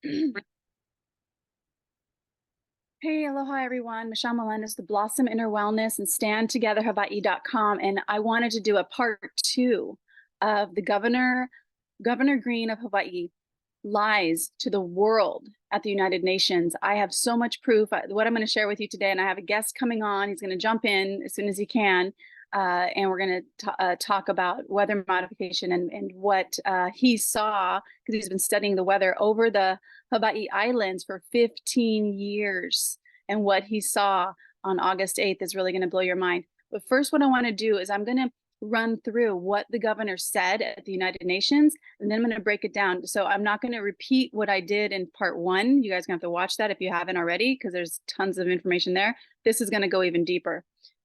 Hey, aloha everyone. Michelle Melendez, the Blossom Inner Wellness and StandTogetherHawaii.com. And I wanted to do a part 2 of the Governor Green of Hawaii lies to the world at the United Nations. I have so much proof. What I'm going to share with you today, and I have a guest coming on. He's going to jump in as soon as he can. And we're going to talk about weather modification and what he saw, because he's been studying the weather over the Hawaii Islands for 15 years. And what he saw on August 8th is really going to blow your mind. But first, what I want to do is I'm going to run through what the governor said at the United Nations, and then I'm going to break it down. So I'm not going to repeat what I did in part 1. You guys are going to have to watch that if you haven't already, because there's tons of information there. This is going to go even deeper.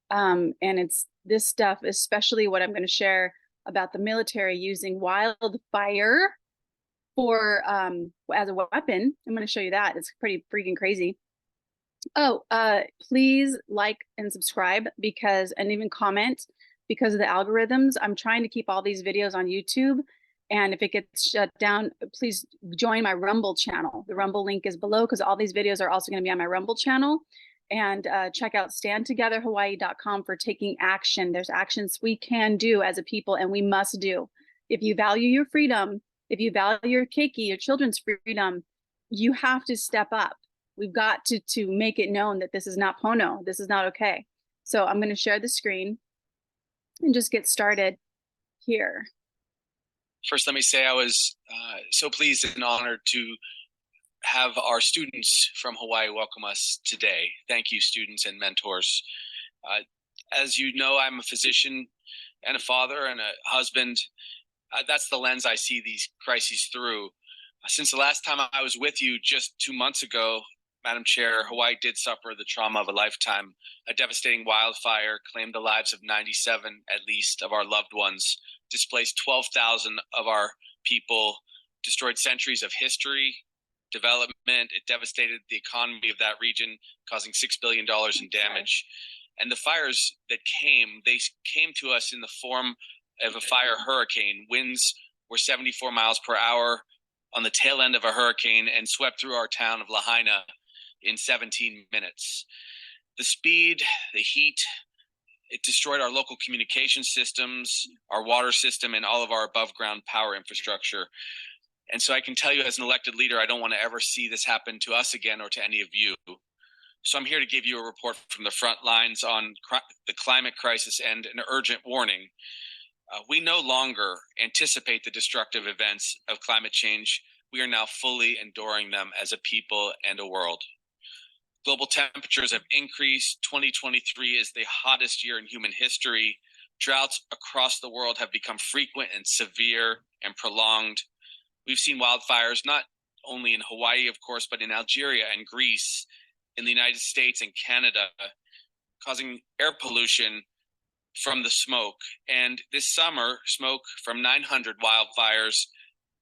And it's this stuff, especially what I'm going to share about the military using wildfire for as a weapon. I'm going to show you that. It's pretty freaking crazy. Oh, please like and subscribe, and even comment, because of the algorithms. I'm trying to keep all these videos on YouTube, and if it gets shut down, please join my Rumble channel. The Rumble link is below, because all these videos are also going to be on my Rumble channel. And check out StandTogetherHawaii.com for taking action. There's actions we can do as a people, and we must do. If you value your freedom, if you value your keiki, your children's freedom, you have to step up. We've got to make it known that this is not pono. This is not okay. So I'm going to share the screen and just get started here. First, let me say I was so pleased and honored to have our students from Hawaii welcome us today. Thank you, students and mentors. As you know, I'm a physician and a father and a husband. That's the lens I see these crises through. Since the last time I was with you just 2 months ago, Madam Chair, Hawaii did suffer the trauma of a lifetime. A devastating wildfire claimed the lives of 97, at least, of our loved ones, displaced 12,000 of our people, destroyed centuries of history, development. It devastated the economy of that region, causing $6 billion in damage. And the fires that they came to us in the form of a fire hurricane. Winds were 74 miles per hour on the tail end of a hurricane and swept through our town of Lahaina in 17 minutes. The speed, the heat, it destroyed our local communication systems, our water system, and all of our above ground power infrastructure. And so I can tell you, as an elected leader, I don't want to ever see this happen to us again or to any of you. So I'm here to give you a report from the front lines on the climate crisis and an urgent warning. We no longer anticipate the destructive events of climate change. We are now fully enduring them as a people and a world. Global temperatures have increased. 2023 is the hottest year in human history. Droughts across the world have become frequent and severe and prolonged. We've seen wildfires not only in Hawaii, of course, but in Algeria and Greece, in the United States and Canada, causing air pollution from the smoke. And this summer, smoke from 900 wildfires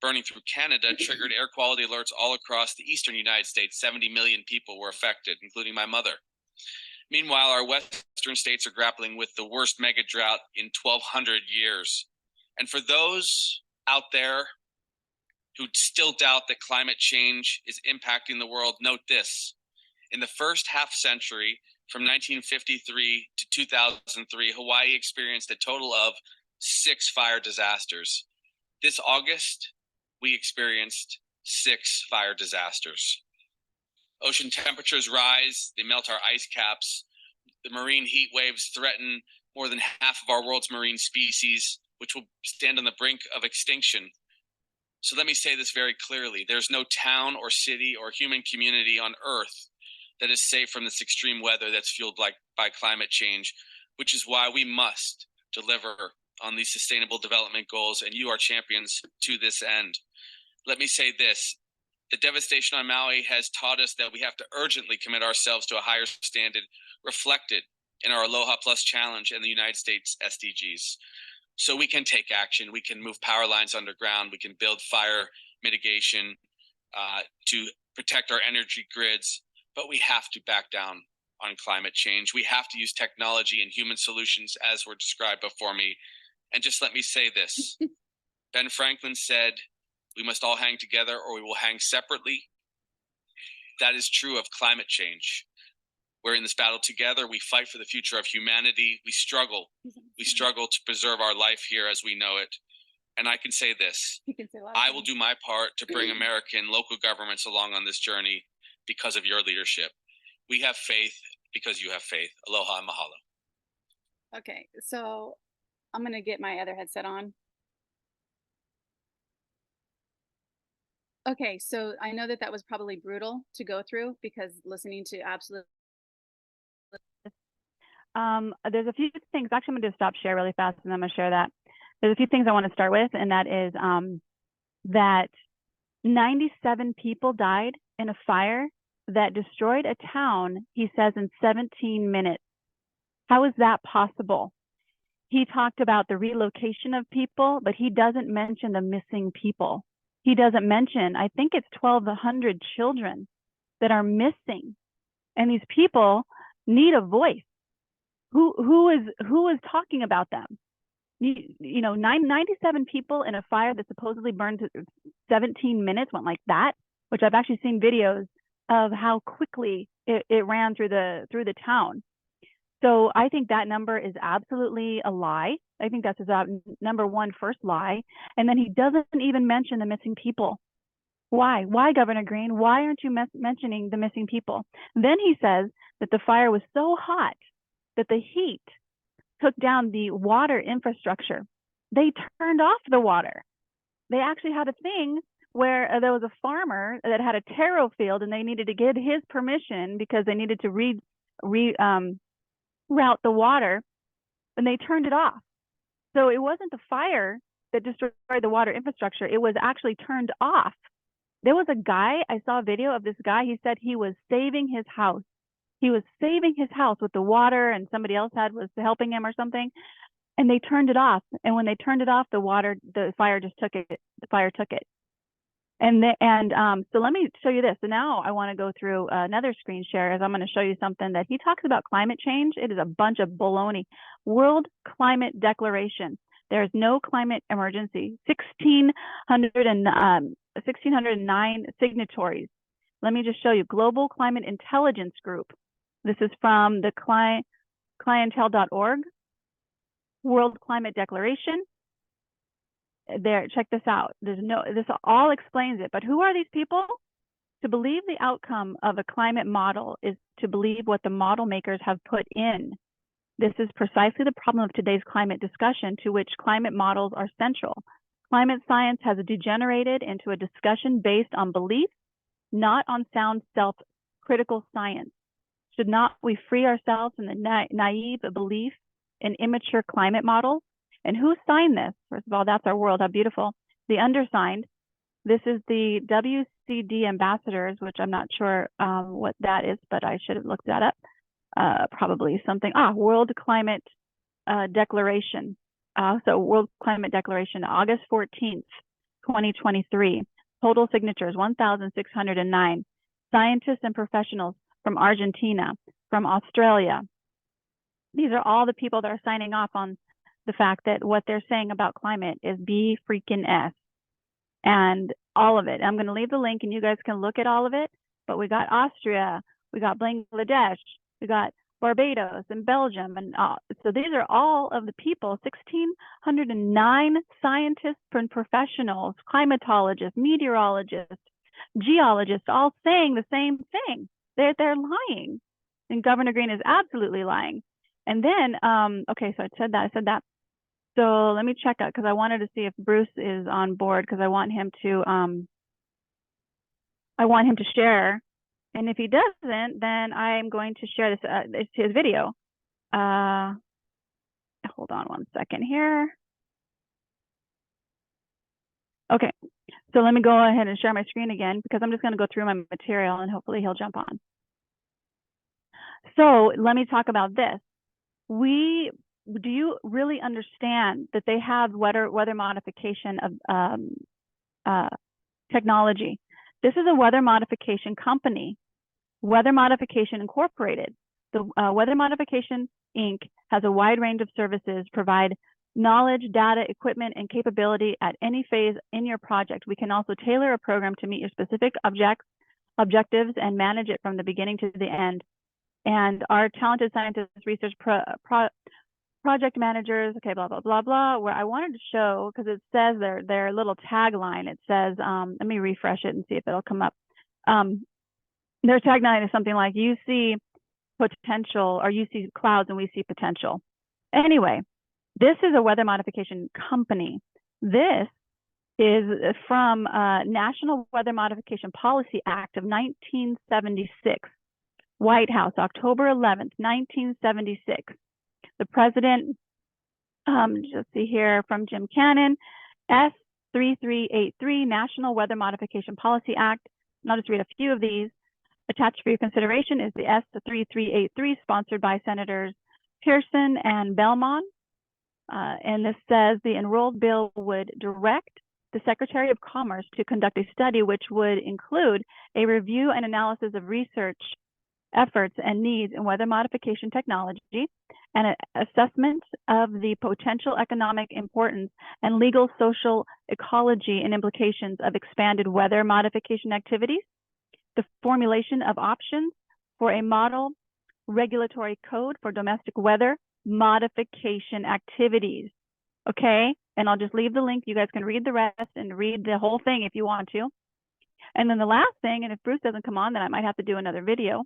burning through Canada triggered air quality alerts all across the eastern United States. 70 million people were affected, including my mother. Meanwhile, our western states are grappling with the worst mega drought in 1,200 years. And for those out there who still doubt that climate change is impacting the world, note this. In the first half century, from 1953 to 2003, Hawaii experienced a total of 6 fire disasters. This August, we experienced 6 fire disasters. Ocean temperatures rise, they melt our ice caps. The marine heat waves threaten more than half of our world's marine species, which will stand on the brink of extinction. So let me say this very clearly. There's no town or city or human community on Earth that is safe from this extreme weather that's fueled by climate change, which is why we must deliver on these sustainable development goals, and you are champions to this end. Let me say this. The devastation on Maui has taught us that we have to urgently commit ourselves to a higher standard reflected in our Aloha Plus Challenge and the United States SDGs. So we can take action. We can move power lines underground. We can build fire mitigation to protect our energy grids. But we have to back down on climate change. We have to use technology and human solutions as were described before me. And just let me say this. Ben Franklin said, we must all hang together or we will hang separately that is true of climate change. We're in this battle together. We fight for the future of humanity. We struggle to preserve our life here as we know it. And I can say this, I will do my part to bring American local governments along on this journey because of your leadership. We have faith because you have faith. Aloha and mahalo. Okay, so I'm going to get my other headset on. Okay, so I know that that was probably brutal to go through because listening to absolute. There's a few things. Actually, I'm going to stop share really fast, and I'm going to share that. There's a few things I want to start with, and that is that 97 people died in a fire that destroyed a town, he says, in 17 minutes. How is that possible? He talked about the relocation of people, but he doesn't mention the missing people. He doesn't mention, I think it's 1,200 children that are missing. And these people need a voice. Who is talking about them? You know, 97 people in a fire that supposedly burned 17 minutes, went like that, which I've actually seen videos of how quickly it ran through the town. So I think that number is absolutely a lie. I think that's his number one first lie. And then he doesn't even mention the missing people. Why? Why, Governor Green? Why aren't you mentioning the missing people? Then he says that the fire was so hot that the heat took down the water infrastructure. They turned off the water. They actually had a thing where there was a farmer that had a taro field and they needed to get his permission because they needed to route the water, and they turned it off. So it wasn't the fire that destroyed the water infrastructure. It was actually turned off. There was a guy, I saw a video of this guy. He said he was saving his house. He was saving his house with the water, and somebody else was helping him or something. And they turned it off. And when they turned it off, the fire just took it. The fire took it. So let me show you this. So now I want to go through another screen share as I'm going to show you something that he talks about climate change. It is a bunch of baloney. World Climate Declaration. There is no climate emergency. 1,609 signatories. Let me just show you. Global Climate Intelligence Group. This is from the clientele.org. World Climate Declaration. There, check this out. This all explains it. But who are these people? To believe the outcome of a climate model is to believe what the model makers have put in. This is precisely the problem of today's climate discussion, to which climate models are central. Climate science has degenerated into a discussion based on belief, not on sound self-critical science. Should not we free ourselves from the naive belief in immature climate models? And who signed this? First of all, that's our world. How beautiful. The undersigned. This is the WCD ambassadors, which I'm not sure what that is, but I should have looked that up. Probably something. World Climate Declaration. So World Climate Declaration, August 14th, 2023. Total signatures, 1,609. Scientists and professionals from Argentina, from Australia. These are all the people that are signing off on the fact that what they're saying about climate is B freaking S, and all of it. I'm going to leave the link and you guys can look at all of it, but we got Austria, we got Bangladesh, we got Barbados and Belgium. And so these are all of the people, 1,609 scientists and professionals, climatologists, meteorologists, geologists, all saying the same thing. They're lying. And Governor Green is absolutely lying. And then, okay, so I said that. So let me check out, because I wanted to see if Bruce is on board, because I want him to share. And if he doesn't, then I'm going to share this his video. Hold on one second here. Okay, so let me go ahead and share my screen again, because I'm just going to go through my material and hopefully he'll jump on. So let me talk about this. Do you really understand that they have weather modification of technology? This is a weather modification company, Weather Modification Incorporated. The Weather Modification Inc. has a wide range of services, provide knowledge, data, equipment, and capability at any phase in your project. We can also tailor a program to meet your specific objectives objectives and manage it from the beginning to the end. And our talented scientists, research project managers, okay, blah, blah, blah, blah, where I wanted to show, because it says their little tagline, it says, let me refresh it and see if it'll come up. Their tagline is something like, you see potential, or you see clouds and we see potential. Anyway, this is a weather modification company. This is from National Weather Modification Policy Act of 1976, White House, October 11th, 1976. The president, just see here from Jim Cannon, S3383, National Weather Modification Policy Act. And I'll just read a few of these. Attached for your consideration is the S3383, sponsored by Senators Pearson and Belmont. And this says the enrolled bill would direct the Secretary of Commerce to conduct a study which would include a review and analysis of research efforts and needs in weather modification technology, and an assessment of the potential economic importance and legal, social, ecology, and implications of expanded weather modification activities, the formulation of options for a model regulatory code for domestic weather modification activities. Okay, and I'll just leave the link. You guys can read the rest and read the whole thing if you want to. And then the last thing, and if Bruce doesn't come on, then I might have to do another video.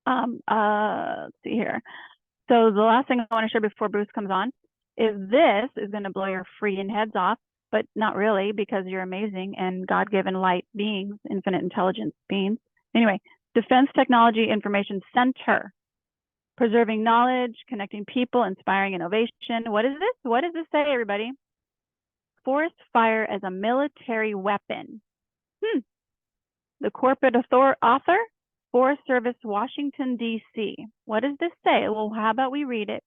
Let's see here. So the last thing I want to share before Bruce comes on is this is going to blow your freaking heads off, but not really, because you're amazing and God-given light beings, infinite intelligence beings. Anyway, Defense Technology Information Center, preserving knowledge, connecting people, inspiring innovation. What is this? What does this say, everybody? Forest fire as a military weapon. The corporate author, Forest Service, Washington, D.C. What does this say? Well, how about we read it?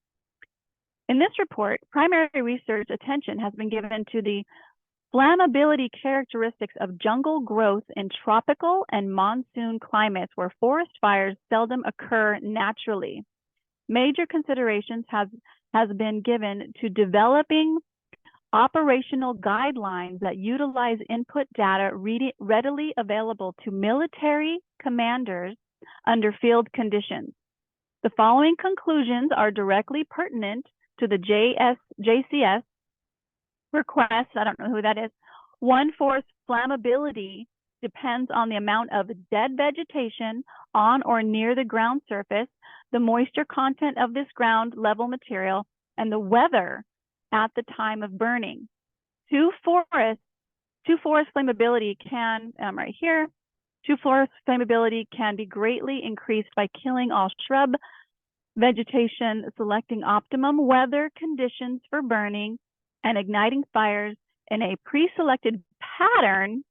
In this report, primary research attention has been given to the flammability characteristics of jungle growth in tropical and monsoon climates where forest fires seldom occur naturally. Major considerations has been given to developing operational guidelines that utilize input data readily available to military commanders under field conditions. The following conclusions are directly pertinent to the JCS request. I don't know who that is. One, forest flammability depends on the amount of dead vegetation on or near the ground surface, the moisture content of this ground level material, and the weather at the time of burning. Two forest flammability can, right here, two forest flammability can be greatly increased by killing all shrub vegetation, selecting optimum weather conditions for burning, and igniting fires in a pre-selected pattern.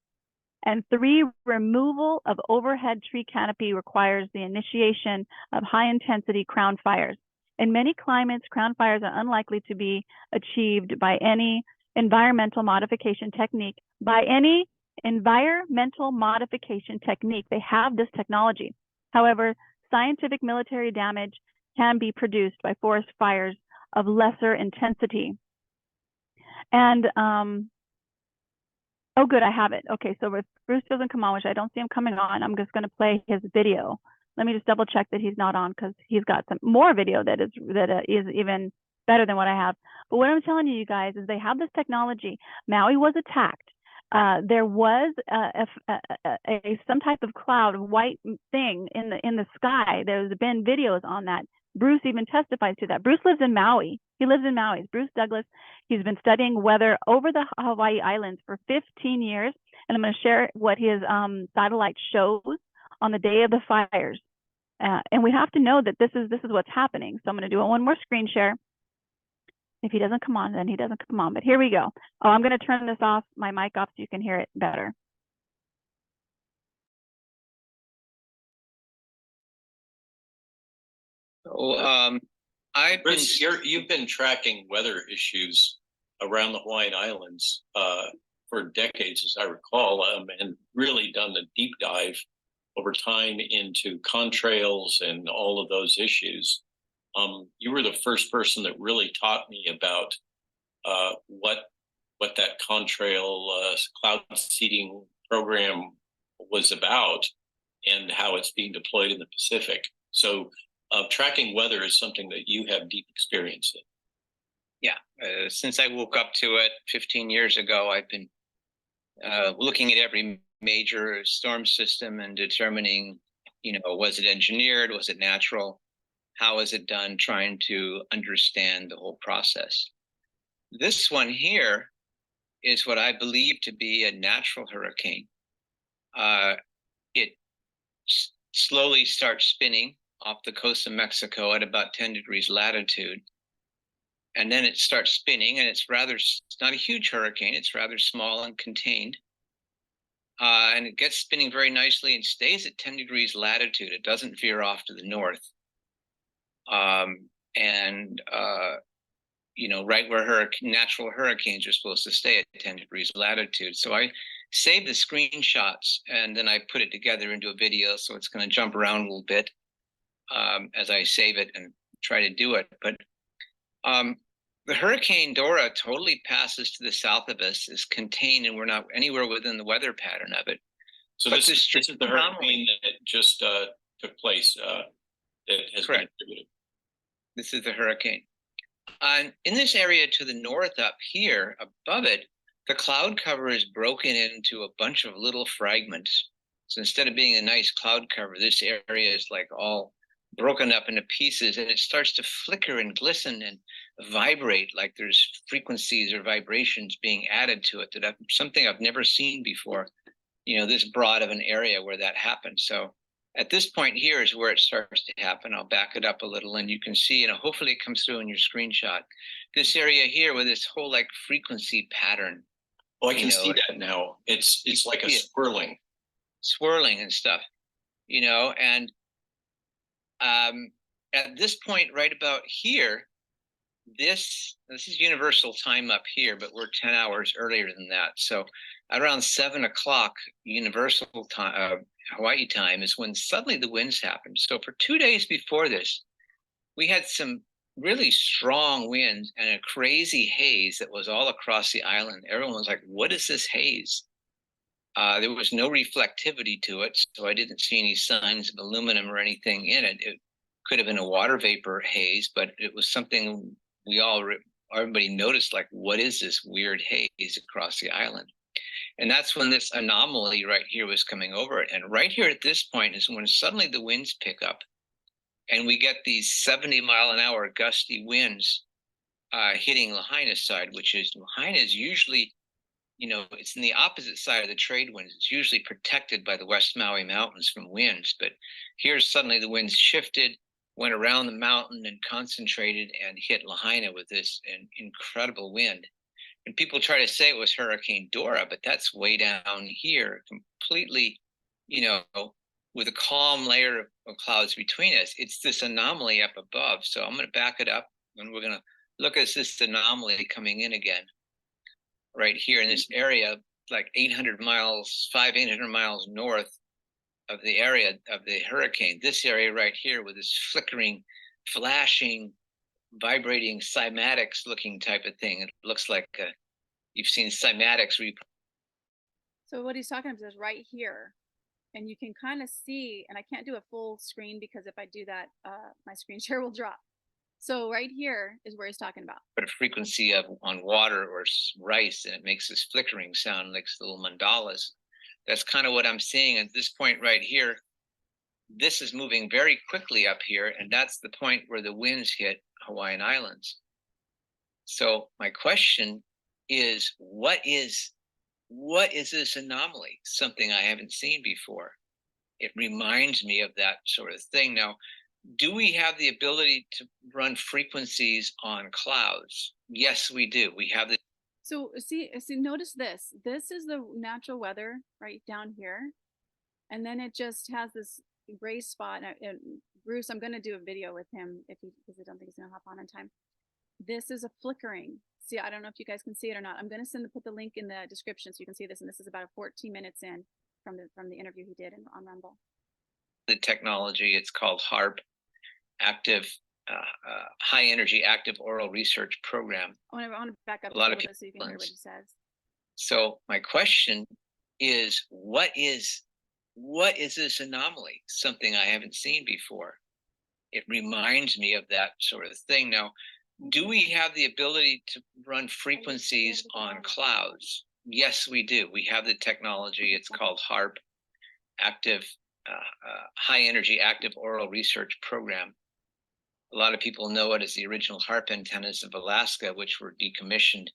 And three, removal of overhead tree canopy requires the initiation of high-intensity crown fires. In many climates, crown fires are unlikely to be achieved by any environmental modification technique. They have this technology. However, scientific military damage can be produced by forest fires of lesser intensity. And, oh good, I have it. Okay, so if Bruce doesn't come on, which I don't see him coming on, I'm just gonna play his video. Let me just double check that he's not on, because he's got some more video that is even better than what I have. But what I'm telling you guys is they have this technology. Maui was attacked. There was some type of cloud, white thing in the sky. There's been videos on that. Bruce even testifies to that. Bruce lives in Maui. He lives in Maui. Bruce Douglas. He's been studying weather over the Hawaii Islands for 15 years. And I'm going to share what his satellite shows on the day of the fires. And we have to know that this is what's happening. So I'm going to do one more screen share. If he doesn't come on, then he doesn't come on. But here we go. Oh, I'm going to turn this off, my mic off, so you can hear it better. Well, you've been tracking weather issues around the Hawaiian Islands for decades, as I recall, and really done a deep dive over time into contrails and all of those issues. You were the first person that really taught me about what that contrail cloud seeding program was about. and how it's being deployed in the Pacific. So tracking weather is something that you have deep experience in. Yeah, since I woke up to it 15 years ago, I've been looking at every major storm system and determining, was it engineered? Was it natural? How is it done? Trying to understand the whole process. This one here is what I believe to be a natural hurricane. It slowly starts spinning off the coast of Mexico at about 10 degrees latitude. And then it starts spinning, and it's not a huge hurricane. It's rather small and contained. And it gets spinning very nicely and stays at 10 degrees latitude. It doesn't veer off to the north. Right where natural hurricanes are supposed to stay at 10 degrees latitude. So I saved the screenshots, and then I put it together into a video. So it's going to jump around a little bit as I save it and try to do it. But the Hurricane Dora totally passes to the south of us, is contained, and we're not anywhere within the weather pattern of it. So this is the hurricane that just took place that has been attributed. This is the hurricane. In this area to the north up here, above it, the cloud cover is broken into a bunch of little fragments. So instead of being a nice cloud cover, this area is like all broken up into pieces, and it starts to flicker and glisten and vibrate like there's frequencies or vibrations being added to it. Something I've never seen before, this broad of an area where that happens. So at this point here is where it starts to happen. I'll back it up a little, and you can see, hopefully it comes through in your screenshot. This area here with this whole like frequency pattern. Oh, I can see that now. It's like a swirling and stuff, and at this point right about here, this is universal time up here, but we're 10 hours earlier than that. So around 7 o'clock universal time, Hawaii time, is when suddenly the winds happened. So for 2 days before this, we had some really strong winds and a crazy haze that was all across the island. Everyone was like, what is this haze? There was no reflectivity to it, so I didn't see any signs of aluminum or anything in it. It could have been a water vapor haze, but it was something everybody noticed, like, what is this weird haze across the island? And that's when this anomaly right here was coming over it. And right here at this point is when suddenly the winds pick up, and we get these 70-mile-an-hour gusty winds hitting Lahaina's side, which is, Lahaina is usually, it's in the opposite side of the trade winds. It's usually protected by the West Maui Mountains from winds. But here suddenly the winds shifted, went around the mountain and concentrated and hit Lahaina with this incredible wind. And people try to say it was Hurricane Dora, but that's way down here, completely, with a calm layer of clouds between us. It's this anomaly up above. So I'm going to back it up, and we're going to look at this anomaly coming in again. Right here in this area, like 800 miles north of the area of the hurricane. This area right here with this flickering, flashing, vibrating cymatics looking type of thing. It looks like you've seen cymatics. So what he's talking about is right here. And you can kind of see, and I can't do a full screen because if I do that, my screen share will drop. So right here is where he's talking about. But a frequency on water or rice, and it makes this flickering sound like little mandalas. That's kind of what I'm seeing at this point right here. This is moving very quickly up here, and that's the point where the winds hit Hawaiian Islands. So my question is, what is this anomaly? Something I haven't seen before. It reminds me of that sort of thing. Now, do we have the ability to run frequencies on clouds? Yes, we do. We have the. So see, notice this. This is the natural weather right down here. And then it just has this gray spot. And Bruce, I'm going to do a video with him because I don't think he's going to hop on time. This is a flickering. See, I don't know if you guys can see it or not. I'm going to put the link in the description so you can see this. And this is about 14 minutes in from the interview he did on Rumble. The technology, it's called Harp, active, high energy active oral research program. I want to back up a lot of people so you can hear what he says. So my question is, what is what is this anomaly? Something I haven't seen before. It reminds me of that sort of thing. Now, do we have the ability to run frequencies on clouds? Yes, we do. We have the technology. It's called Harp, active, high energy active auroral research program. A lot of people know it as the original Harp antennas of Alaska, which were decommissioned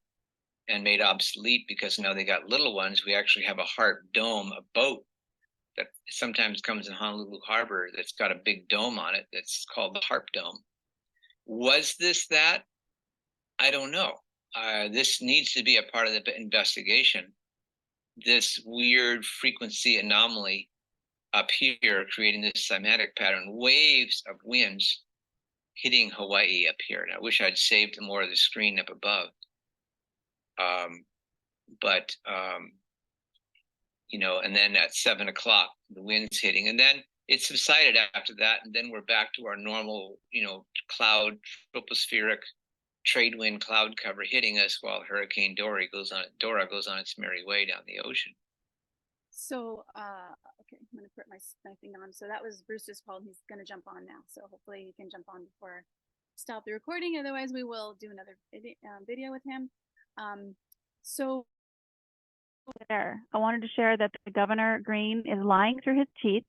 and made obsolete because now they got little ones. We actually have a Harp dome, a boat that sometimes comes in Honolulu Harbor that's got a big dome on it that's called the Harp Dome. Was this that? I don't know. This needs to be a part of the investigation. This weird frequency anomaly up here creating this cymatic pattern, waves of winds hitting Hawaii up here. And I wish I'd saved more of the screen up above. You know, and then at 7 o'clock, the wind's hitting, and then it subsided after that, and then we're back to our normal, you know, cloud, tropospheric trade wind cloud cover hitting us while Hurricane Dora goes on its merry way down the ocean. So, okay, I'm gonna put my thing on. So that was Bruce's call. He's gonna jump on now. So hopefully he can jump on before I stop the recording. Otherwise, we will do another video with him. So there, I wanted to share that the Governor Green is lying through his teeth,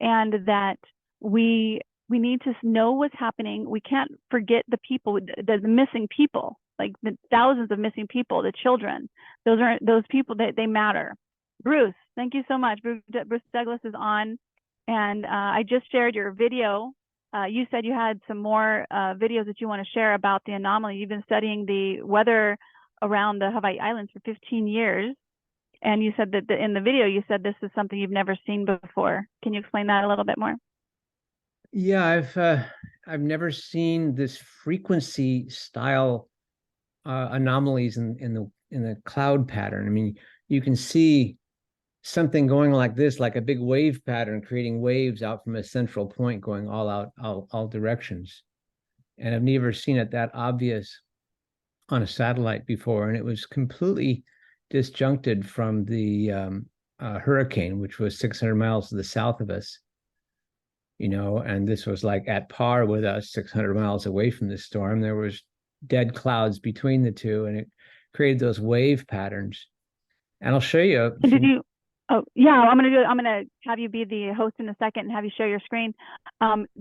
and that we need to know what's happening. We can't forget the people, the missing people, like the thousands of missing people, the children. Those people, they matter. Bruce, thank you so much. Bruce Douglas is on, and I just shared your video. You said you had some more videos that you want to share about the anomaly. You've been studying the weather around the Hawaii Islands for 15 years. And you said that in the video, you said this is something you've never seen before. Can you explain that a little bit more? Yeah, I've never seen this frequency style anomalies in the cloud pattern. I mean, you can see something going like this, like a big wave pattern, creating waves out from a central point going all out, all directions. And I've never seen it that obvious on a satellite before. And it was completely disjuncted from the hurricane, which was 600 miles to the south of us, you know, and this was like at par with us, 600 miles away from the storm. There was dead clouds between the two, and it created those wave patterns. And I'll show you. Did you? Oh, yeah, I'm gonna have you be the host in a second and have you share your screen.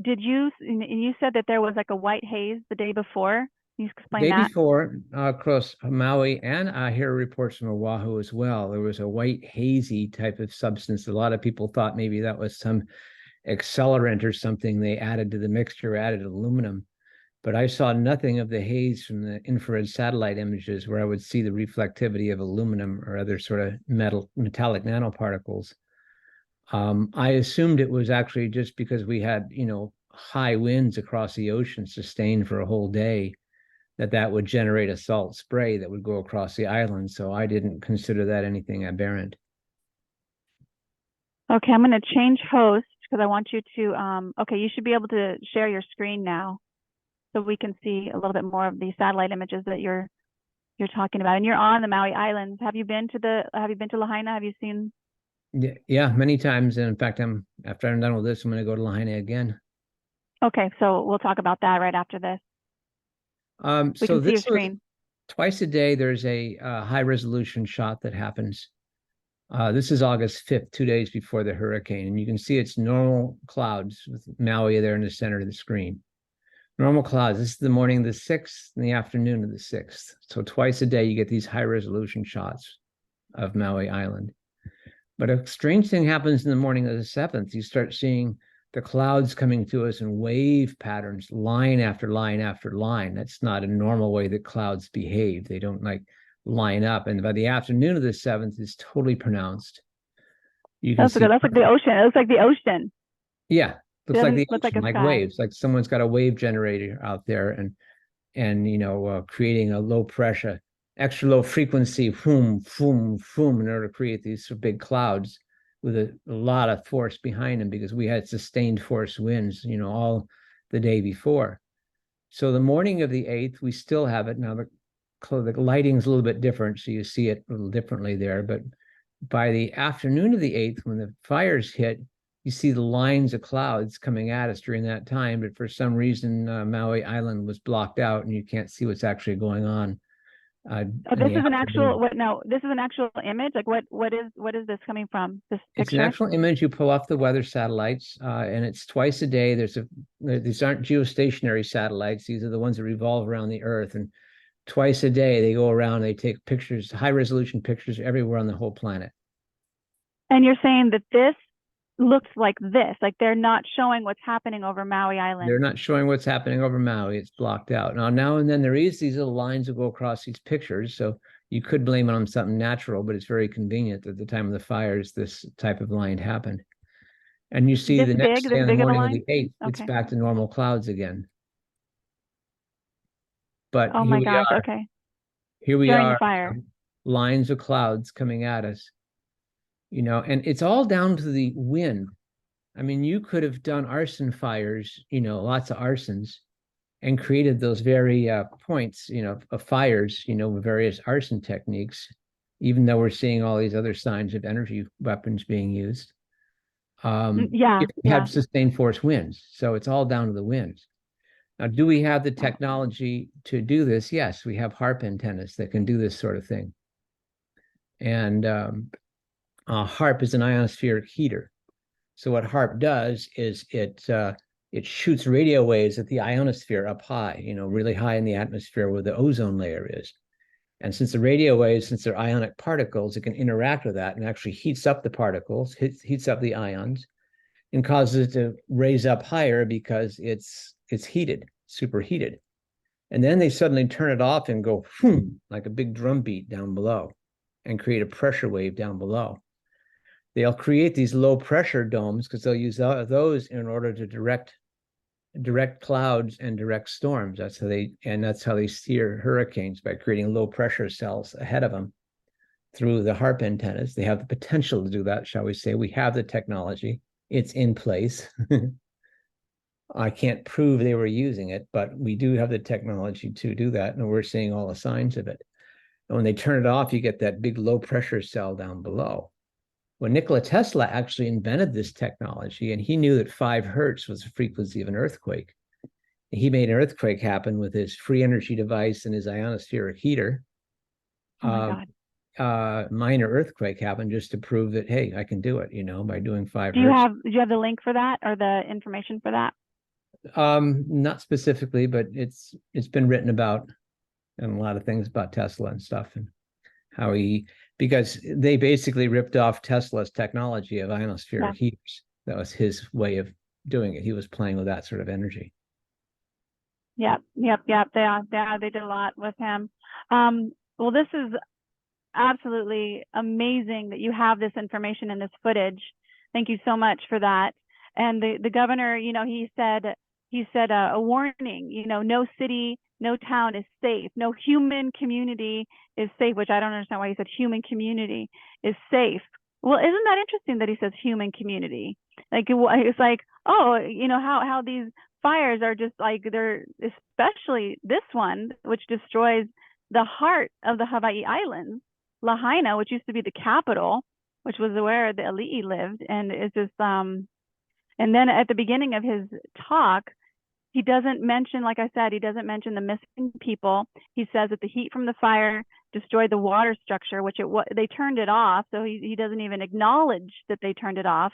Did you? And you said that there was like a white haze the day before. Can you explain that? Day before, across Maui, and I hear reports from Oahu as well, there was a white hazy type of substance. A lot of people thought maybe that was some accelerant or something they added to the mixture, added aluminum. But I saw nothing of the haze from the infrared satellite images where I would see the reflectivity of aluminum or other sort of metallic nanoparticles. I assumed it was actually just because we had, you know, high winds across the ocean sustained for a whole day, that would generate a salt spray that would go across the island. So I didn't consider that anything aberrant. Okay, I'm going to change host because I want you to, okay, you should be able to share your screen now so we can see a little bit more of the satellite images that you're talking about. And you're on the Maui Islands. Have you been to Lahaina? Have you seen? Yeah, many times. And in fact, after I'm done with this, I'm going to go to Lahaina again. Okay, so we'll talk about that right after this. So this was twice a day. There's a high resolution shot that happens. This is August 5th, 2 days before the hurricane. And you can see it's normal clouds with Maui there in the center of the screen. Normal clouds. This is the morning of the 6th and the afternoon of the 6th. So twice a day, you get these high resolution shots of Maui Island. But a strange thing happens in the morning of the 7th. You start seeing the clouds coming to us in wave patterns, line after line after line. That's not a normal way that clouds behave. They don't like line up. And by the afternoon of the 7th, it's totally pronounced. You can see that's like the ocean. It looks like the ocean. Yeah, looks like the ocean, like waves. Like someone's got a wave generator out there and you know, creating a low pressure, extra low frequency, boom, boom, boom, in order to create these big clouds with a lot of force behind them, because we had sustained force winds, you know, all the day before. So the morning of the 8th, we still have it. Now the lighting's a little bit different, so you see it a little differently there, but by the afternoon of the 8th, when the fires hit, you see the lines of clouds coming at us during that time. But for some reason, Maui Island was blocked out and you can't see what's actually going on. Oh, this is an actual, what, no, this is an actual image? Like what is this coming from? This It's an picture? actual image you pull off the weather satellites, and it's twice a day. These aren't geostationary satellites. These are the ones that revolve around the Earth. And twice a day they go around, they take pictures, high resolution pictures everywhere on the whole planet. And you're saying that this looks like this, like they're not showing what's happening over Maui Island. They're not showing what's happening over Maui. It's blocked out. Now and then there is these little lines that go across these pictures. So you could blame it on something natural, but it's very convenient that at the time of the fires, this type of line happened. And you see the next day, on the morning of the 8th, it's back to normal clouds again. But oh my gosh, okay. Here we During are, the fire. lines of clouds coming at us, and it's all down to the wind. I mean, you could have done arson fires, lots of arsons, and created those very points, of fires, with various arson techniques, even though we're seeing all these other signs of energy weapons being used. Yeah, you have sustained force winds. So it's all down to the winds. Now, do we have the technology to do this? Yes, we have HARP antennas that can do this sort of thing. And HARP is an ionospheric heater. So what HARP does is it shoots radio waves at the ionosphere up high, really high in the atmosphere where the ozone layer is. And since the radio waves, since they're ionic particles, it can interact with that and actually heats up the particles, heats up the ions, and causes it to raise up higher because it's heated, superheated. And then they suddenly turn it off and go whoom, like a big drum beat down below and create a pressure wave down below. They'll create these low pressure domes because they'll use those in order to direct clouds and direct storms. That's how they steer hurricanes, by creating low pressure cells ahead of them through the HARP antennas. They have the potential to do that, shall we say. We have the technology. It's in place. I can't prove they were using it, but we do have the technology to do that, and we're seeing all the signs of it. And when they turn it off, you get that big low pressure cell down below. When Nikola Tesla actually invented this technology, and he knew that 5 hertz was the frequency of an earthquake, he made an earthquake happen with his free energy device and his ionospheric heater. Oh my God. Minor earthquake happened just to prove that, hey, I can do it, by doing 5 Do hertz. you have the link for that or the information for that? Not specifically, but it's been written about and a lot of things about Tesla and stuff, and how because they basically ripped off Tesla's technology of ionospheric heaters. That was his way of doing it. He was playing with that sort of energy. Yep. They did a lot with him. Well, this is absolutely amazing that you have this information in this footage. Thank you so much for that. And the governor, he said a warning, no city, no town is safe. No human community is safe, which I don't understand why he said human community is safe. Well, isn't that interesting that he says human community? Like, it's like, oh, how these fires are just like, they're, especially this one, which destroys the heart of the Hawaii Islands, Lahaina, which used to be the capital, which was where the Ali'i lived. And it's just, and then at the beginning of his talk, he doesn't mention, like I said, he doesn't mention the missing people. He says that the heat from the fire destroyed the water structure, which they turned it off. So he doesn't even acknowledge that they turned it off.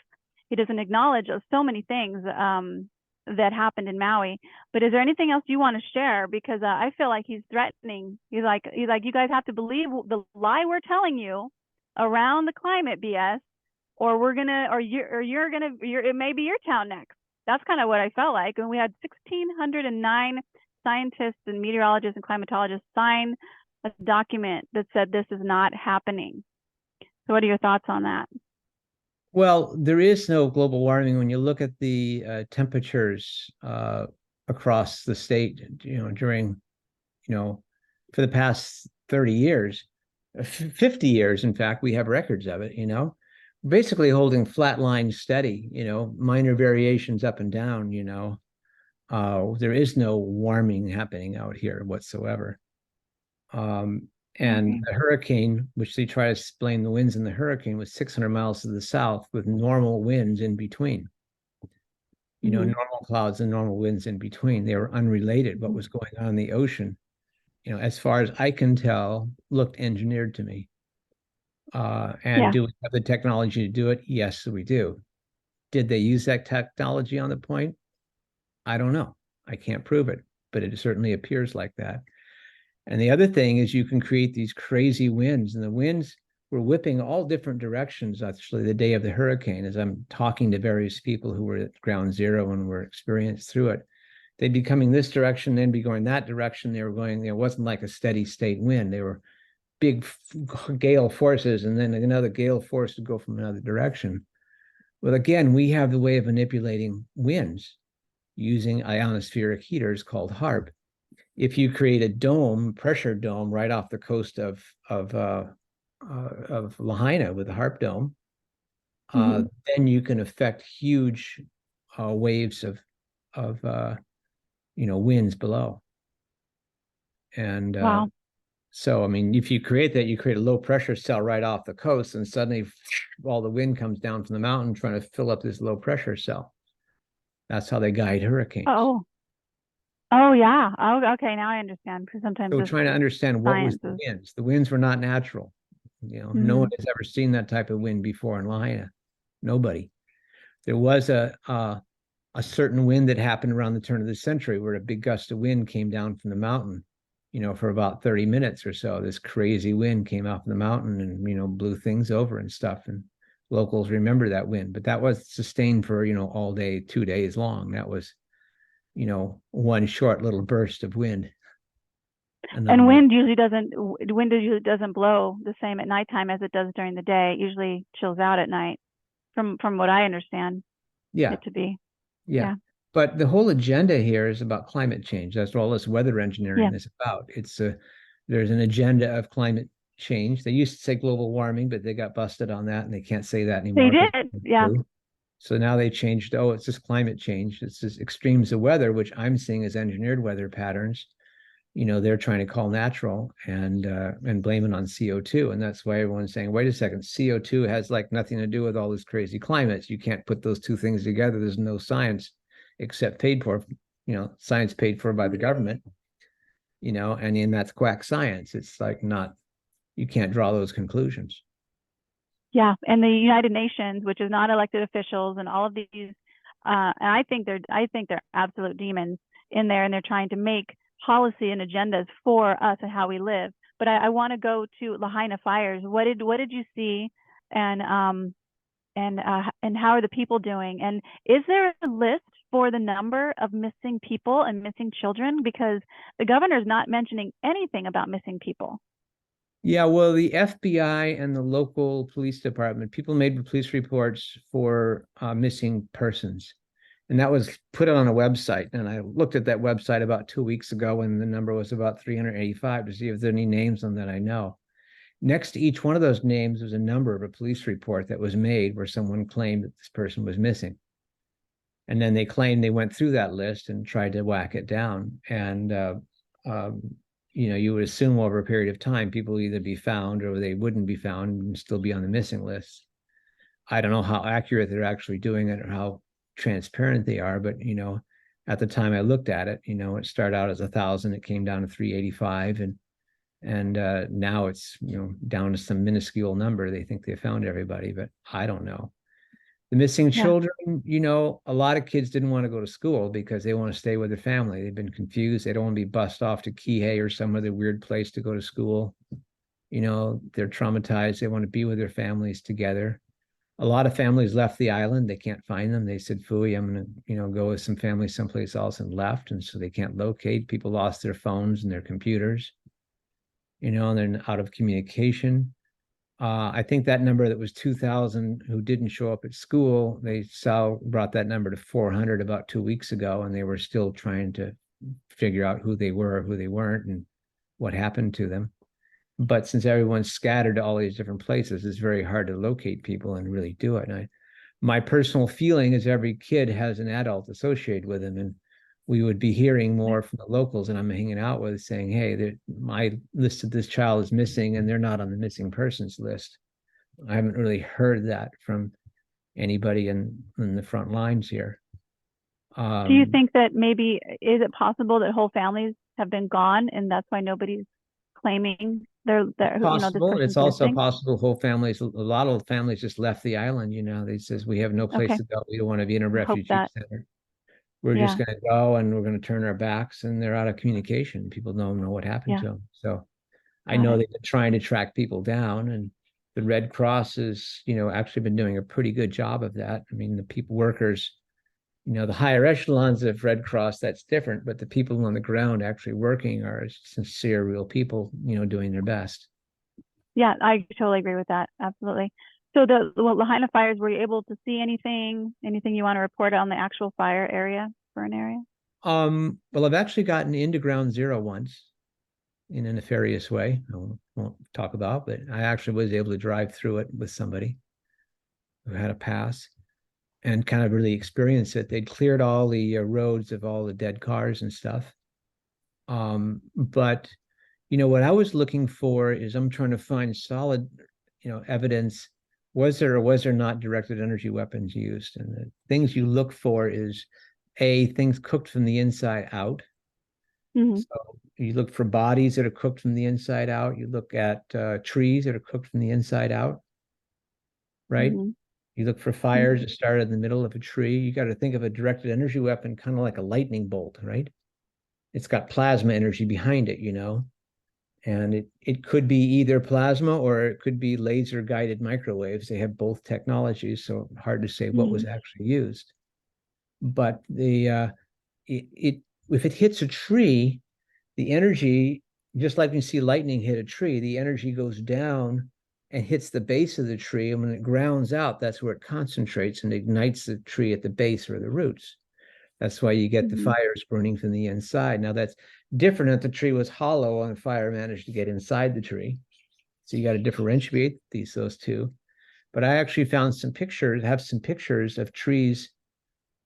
He doesn't acknowledge so many things that happened in Maui. But is there anything else you want to share? Because I feel like he's threatening. He's like, you guys have to believe the lie we're telling you around the climate BS, or it may be your town next. That's kind of what I felt like. And we had 1,609 scientists and meteorologists and climatologists sign a document that said this is not happening. So what are your thoughts on that? Well, there is no global warming. When you look at the temperatures across the state, during, for the past 30 years, 50 years, in fact, we have records of it, basically holding flat lines steady, minor variations up and down, there is no warming happening out here whatsoever. And Okay. the hurricane, which they try to explain the winds in the hurricane, was 600 miles to the south with normal winds in between. You know, normal clouds and normal winds in between. They were unrelated. What was going on in the ocean, you know, as far as I can tell, looked engineered to me. And do we have the technology to do it? Yes, we do. Did they use that technology on the point? I don't know. I can't prove it, but it certainly appears like that. And the other thing is you can create these crazy winds, and the winds were whipping all different directions, actually, the day of the hurricane. As I'm talking to various people who were at ground zero and were experienced through it, they'd be coming this direction, then be going that direction. They were going, it wasn't like a steady state wind. They were big gale forces, and then another gale force would go from another direction. Well, again, we have the way of manipulating winds using ionospheric heaters called Harp. If you create a dome, pressure dome, right off the coast of Lahaina with the Harp dome, then you can affect huge waves of winds below. And Wow. so, I mean, if you create that, you create a low pressure cell right off the coast, and suddenly all the wind comes down from the mountain trying to fill up this low pressure cell. That's how they guide hurricanes. Oh yeah. Oh, okay. Now I understand. Because sometimes So trying to understand what was the science winds. The winds were not natural. You know, no one has ever seen that type of wind before in Lahaina. Nobody. There was a certain wind that happened around the turn of the century where a big gust of wind came down from the mountain, you know, for about 30 minutes or so. This crazy wind came off the mountain and, you know, blew things over and stuff. And locals remember that wind, but that was sustained for, you know, all day, 2 days long. That was, you know, one short little burst of wind. and wind usually doesn't blow the same at nighttime as it does during the day. It usually chills out at night, from what I understand it to be. Yeah. But the whole agenda here is about climate change. That's what all this weather engineering is about. It's there's an agenda of climate change. They used to say global warming, but they got busted on that and they can't say that anymore. They did. Yeah. So now they changed, it's just climate change. It's just extremes of weather, which I'm seeing as engineered weather patterns. You know, they're trying to call natural and blame it on CO2. And that's why everyone's saying, wait a second, CO2 has like nothing to do with all this crazy climates. You can't put those two things together. There's no science except paid for, you know, science paid for by the government, you know, and that's quack science. It's like you can't draw those conclusions. Yeah. And the United Nations, which is not elected officials, and all of these, and I think they're absolute demons in there, and they're trying to make policy and agendas for us and how we live. But I want to go to Lahaina fires. What did you see, and how are the people doing? And is there a list for the number of missing people and missing children? Because the governor's not mentioning anything about missing people. Yeah, well, the FBI and the local police department, people made police reports for missing persons. And that was put on a website. And I looked at that website about 2 weeks ago, and the number was about 385 to see if there are any names on that I know. Next to each one of those names was a number of a police report that was made where someone claimed that this person was missing. And then they claimed they went through that list and tried to whack it down. And, you know, you would assume over a period of time, people would either be found or they wouldn't be found and still be on the missing list. I don't know how accurate they're actually doing it or how transparent they are, but, you know, at the time I looked at it, you know, it started out as 1,000, it came down to 385, and now it's, you know, down to some minuscule number. They think they found everybody, but I don't know. The missing children, you know, a lot of kids didn't want to go to school because they want to stay with their family. They've been confused. They don't want to be bussed off to Kihei or some other weird place to go to school. You know, they're traumatized. They want to be with their families together. A lot of families left the island. They can't find them. They said, "Phooey, I'm going to, you know, go with some family someplace else," and left. And so they can't locate. People lost their phones and their computers, you know, and they're out of communication. I think that number that was 2,000 who didn't show up at school, brought that number to 400 about 2 weeks ago, and they were still trying to figure out who they were, who they weren't, and what happened to them. But since everyone's scattered to all these different places, it's very hard to locate people and really do it. And my personal feeling is every kid has an adult associated with them. And we would be hearing more from the locals and I'm hanging out with saying, hey, my list of this child is missing and they're not on the missing persons list. I haven't really heard that from anybody in the front lines here. Do you think that maybe, is it possible that whole families have been gone and that's why nobody's claiming their possible. This It's also missing? possible whole families, a lot of families just left the island, they says we have no place Okay. to go. We don't want to be in a refugee center. We're just going to go and we're going to turn our backs, and they're out of communication. People don't know what happened to them. So I know they've been trying to track people down, and the Red Cross has, actually been doing a pretty good job of that. I mean, the people workers, the higher echelons of Red Cross, that's different, but the people on the ground actually working are sincere, real people, doing their best. Yeah, I totally agree with that. Absolutely. So the Lahaina fires, were you able to see anything you want to report on the actual fire area, burn area? Well, I've actually gotten into ground zero once in a nefarious way. I won't talk about, but I actually was able to drive through it with somebody who had a pass and kind of really experience it. They'd cleared all the roads of all the dead cars and stuff. But what I was looking for is I'm trying to find solid, evidence. Was there or was there not directed energy weapons used? And the things you look for is things cooked from the inside out. So you look for bodies that are cooked from the inside out. You look at trees that are cooked from the inside out, right? You look for fires that start in the middle of a tree. You got to think of a directed energy weapon kind of like a lightning bolt, right? It's got plasma energy behind it, and it could be either plasma or it could be laser guided microwaves. They have both technologies, so hard to say what was actually used. But if it hits a tree, the energy, just like when you see lightning hit a tree, the energy goes down and hits the base of the tree, and when it grounds out, that's where it concentrates and ignites the tree at the base or the roots. That's why you get the fires burning from the inside. Now that's different if the tree was hollow and the fire managed to get inside the tree. So you got to differentiate those two. But I actually found some pictures of trees,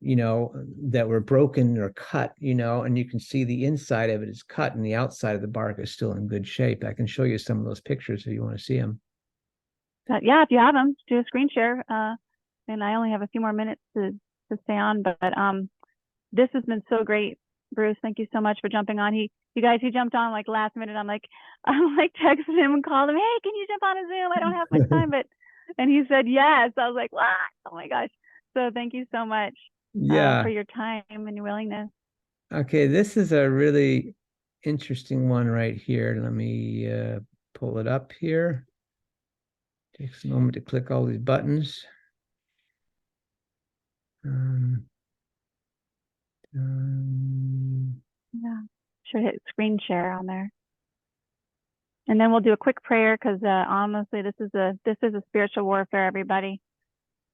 that were broken or cut, and you can see the inside of it is cut and the outside of the bark is still in good shape. I can show you some of those pictures if you want to see them. Yeah, if you have them, do a screen share. And I only have a few more minutes to stay on, but this has been so great, Bruce. Thank you so much for jumping on. He jumped on like last minute. I'm like texting him and called him, hey, can you jump on a Zoom? I don't have much time, and he said yes. I was like, what? Oh my gosh. So thank you so much for your time and your willingness. Okay, this is a really interesting one right here. Let me pull it up here. Takes a moment to click all these buttons. Yeah, should hit screen share on there, and then we'll do a quick prayer because honestly, this is a spiritual warfare, everybody.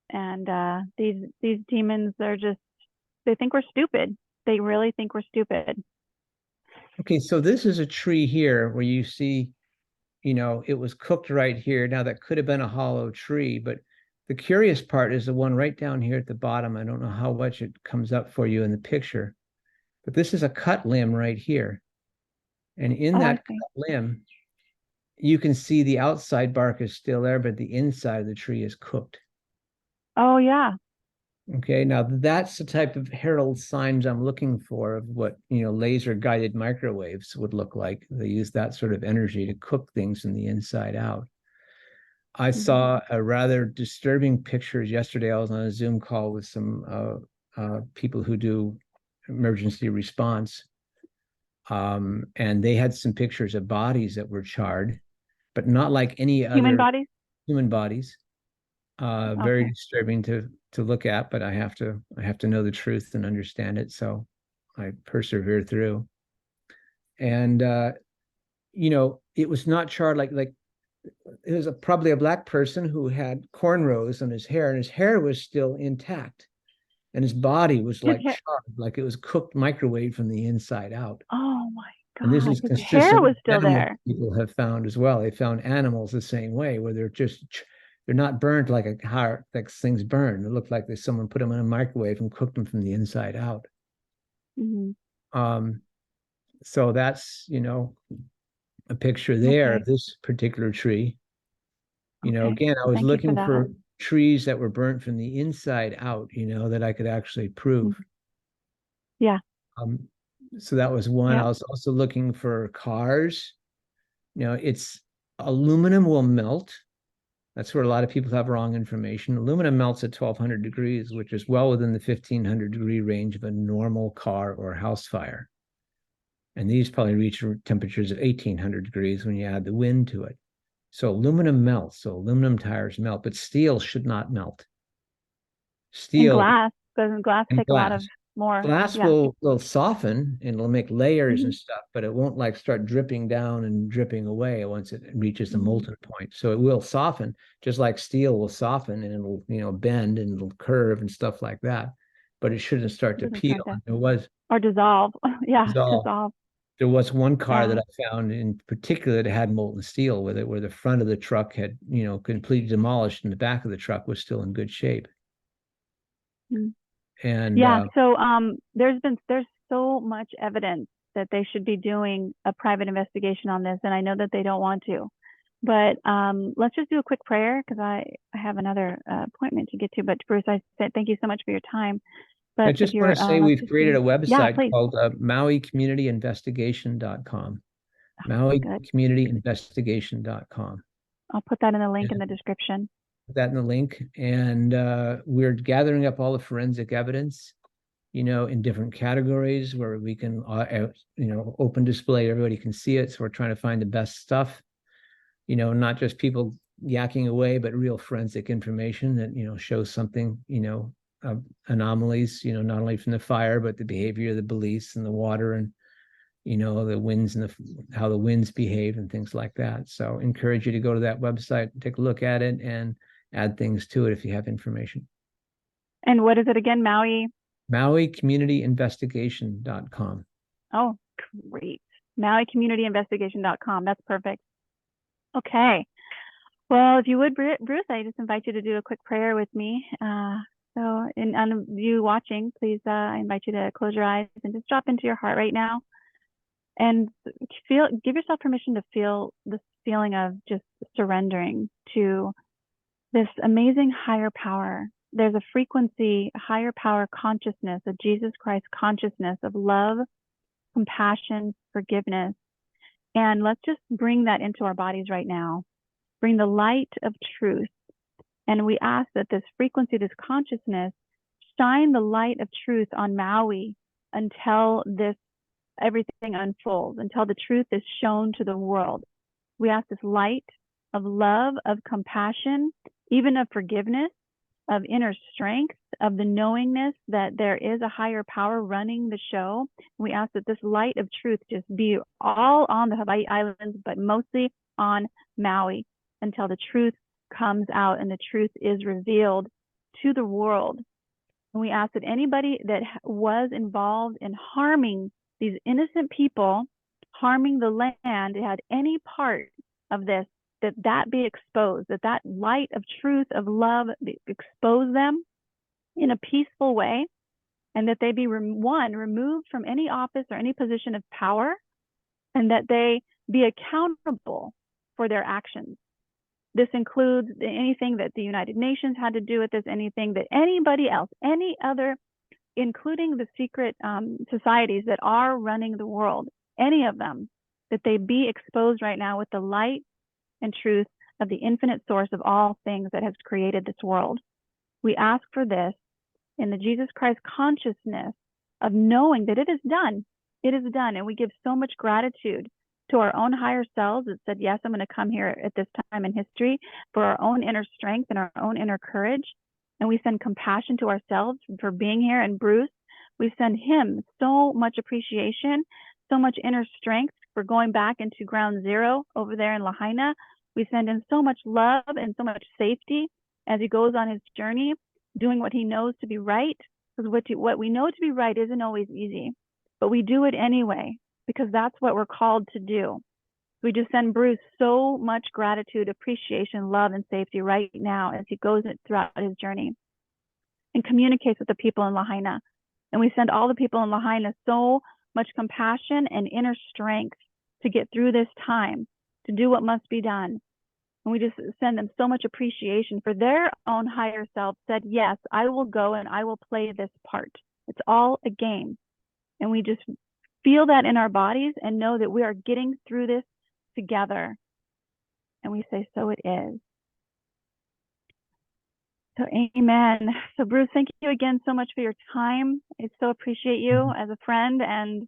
And these demons are they think we're stupid. They really think we're stupid. Okay, so this is a tree here where you see, it was cooked right here. Now that could have been a hollow tree, but the curious part is the one right down here at the bottom. I don't know how much it comes up for you in the picture, but this is a cut limb right here. And in that cut limb, you can see the outside bark is still there, but the inside of the tree is cooked. Oh, yeah. Okay, now that's the type of herald signs I'm looking for of what, laser guided microwaves would look like. They use that sort of energy to cook things from the inside out. I saw a rather disturbing pictures yesterday. I was on a Zoom call with some people who do emergency response. And they had some pictures of bodies that were charred, but not like any other human bodies. Very disturbing to look at, but I have to know the truth and understand it. So I persevere through. And it was not charred like it was probably a black person who had cornrows on his hair, and his hair was still intact, and his body was like charred, like it was cooked microwave from the inside out. Oh my God! And this is his hair was still there. People have found as well. They found animals the same way, where they're not burnt like a heart, like things burn. It looked like someone put them in a microwave and cooked them from the inside out. Mhm. So that's, you know, a picture there Okay. of this particular tree. You know, Okay. again, I was Thank you for looking that. for trees that were burnt from the inside out, you know, that I could actually prove. Yeah. So that was one. Yeah. I was also looking for cars. You know, it's aluminum will melt. That's where a lot of people have wrong information. Aluminum melts at 1200 degrees, which is well within the 1500 degree range of a normal car or house fire. And these probably reach temperatures of 1800 degrees when you add the wind to it. So aluminum melts. So aluminum tires melt, but steel should not melt. And Steel glass, doesn't glass and take a lot of glass. more? Glass Yeah. will soften and it'll make layers and Mhm. stuff, but it won't like start dripping down and dripping away once it reaches the Mhm. molten point. So it will soften, just like steel will soften and it'll, you know, bend and it'll curve and stuff like that. But it shouldn't start to Doesn't peel. start to There was or dissolve. Yeah, dissolve. dissolve. There was one car Yeah. that I found in particular that had molten steel with it, where the front of the truck had, you know, completely demolished and the back of the truck was still in good shape. Mm. And Yeah. So there's so much evidence that they should be doing a private investigation on this, and I know that they don't want to. But let's just do a quick prayer because I have another appointment to get to. But Bruce, I said thank you so much for your time. I But if just want you're, to say let's we've just created a do, yeah, website please. called MauiCommunityInvestigation.com. Good. MauiCommunityInvestigation.com. I'll put that in the link in And the description. put that in the link. And we're gathering up all the forensic evidence, you know, in different categories where we can, you know, open display, everybody can see it. So we're trying to find the best stuff, you know, not just people yakking away, but real forensic information that, you know, shows something, you know, anomalies, you know, not only from the fire, but the behavior of the police and the water and, you know, the winds and how the winds behave and things like that. So encourage you to go to that website, take a look at it and add things to it if you have information. And what is it again, Maui? MauiCommunityInvestigation.com. Oh, great. MauiCommunityInvestigation.com. That's perfect. Okay. Well, if you would, Bruce, I just invite you to do a quick prayer with me. So, on you watching, please, I invite you to close your eyes and just drop into your heart right now, and give yourself permission to feel this feeling of just surrendering to this amazing higher power. There's a frequency, higher power consciousness, a Jesus Christ consciousness of love, compassion, forgiveness, and let's just bring that into our bodies right now. Bring the light of truth. And we ask that this frequency, this consciousness, shine the light of truth on Maui until everything unfolds, until the truth is shown to the world. We ask this light of love, of compassion, even of forgiveness, of inner strength, of the knowingness that there is a higher power running the show. We ask that this light of truth just be all on the Hawaii Islands, but mostly on Maui, until the truth comes out and the truth is revealed to the world. And we ask that anybody that was involved in harming these innocent people, harming the land, had any part of this, that be exposed, that light of truth, of love, expose them in a peaceful way, and that they be removed from any office or any position of power, and that they be accountable for their actions. This includes anything that the United Nations had to do with this, anything that anybody else, any other, including the secret societies that are running the world, any of them, that they be exposed right now with the light and truth of the infinite source of all things that has created this world. We ask for this in the Jesus Christ consciousness of knowing that it is done. It is done. And we give so much gratitude to our own higher selves that said, yes, I'm going to come here at this time in history for our own inner strength and our own inner courage. And we send compassion to ourselves for being here. And Bruce, we send him so much appreciation, so much inner strength for going back into ground zero over there in Lahaina. We send him so much love and so much safety as he goes on his journey, doing what he knows to be right. Because what we know to be right isn't always easy, but we do it anyway, because that's what we're called to do. We just send Bruce so much gratitude, appreciation, love, and safety right now as he goes throughout his journey and communicates with the people in Lahaina. And we send all the people in Lahaina so much compassion and inner strength to get through this time, to do what must be done. And we just send them so much appreciation for their own higher self said, yes, I will go and I will play this part. It's all a game. And we just feel that in our bodies and know that we are getting through this together. And we say, so it is. So amen. So Bruce, thank you again so much for your time. I so appreciate you as a friend, and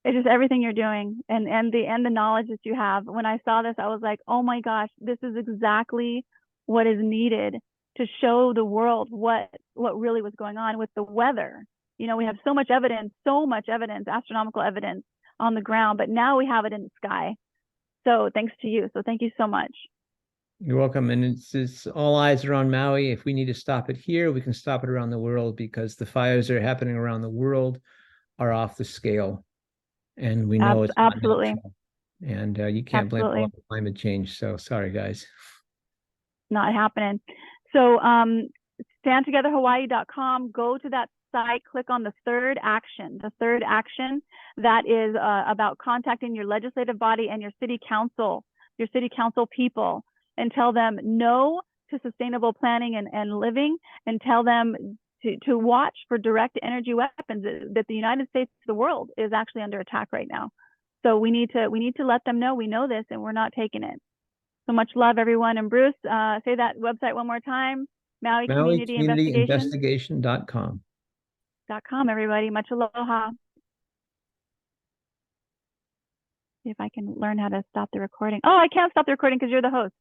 it's just everything you're doing and the knowledge that you have. When I saw this, I was like, oh my gosh, this is exactly what is needed to show the world what really was going on with the weather. You know, we have so much evidence, astronomical evidence on the ground, but now we have it in the sky. So thanks to you. So thank you so much. You're welcome. And it's all eyes are on Maui. If we need to stop it here, we can stop it around the world, because the fires that are happening around the world are off the scale. And we know it's absolutely. And you can't blame all the climate change. So sorry, guys. Not happening. So standtogetherhawaii.com, go to that site, click on the third action. The third action that is about contacting your legislative body and your city council people, and tell them no to sustainable planning and living, and tell them to watch for direct energy weapons, that the United States, the world, is actually under attack right now. So we need to let them know we know this and we're not taking it. So much love, everyone. And Bruce, say that website one more time. Maui Community Investigation.com. Everybody. Much aloha. See if I can learn how to stop the recording. Oh, I can't stop the recording because you're the host.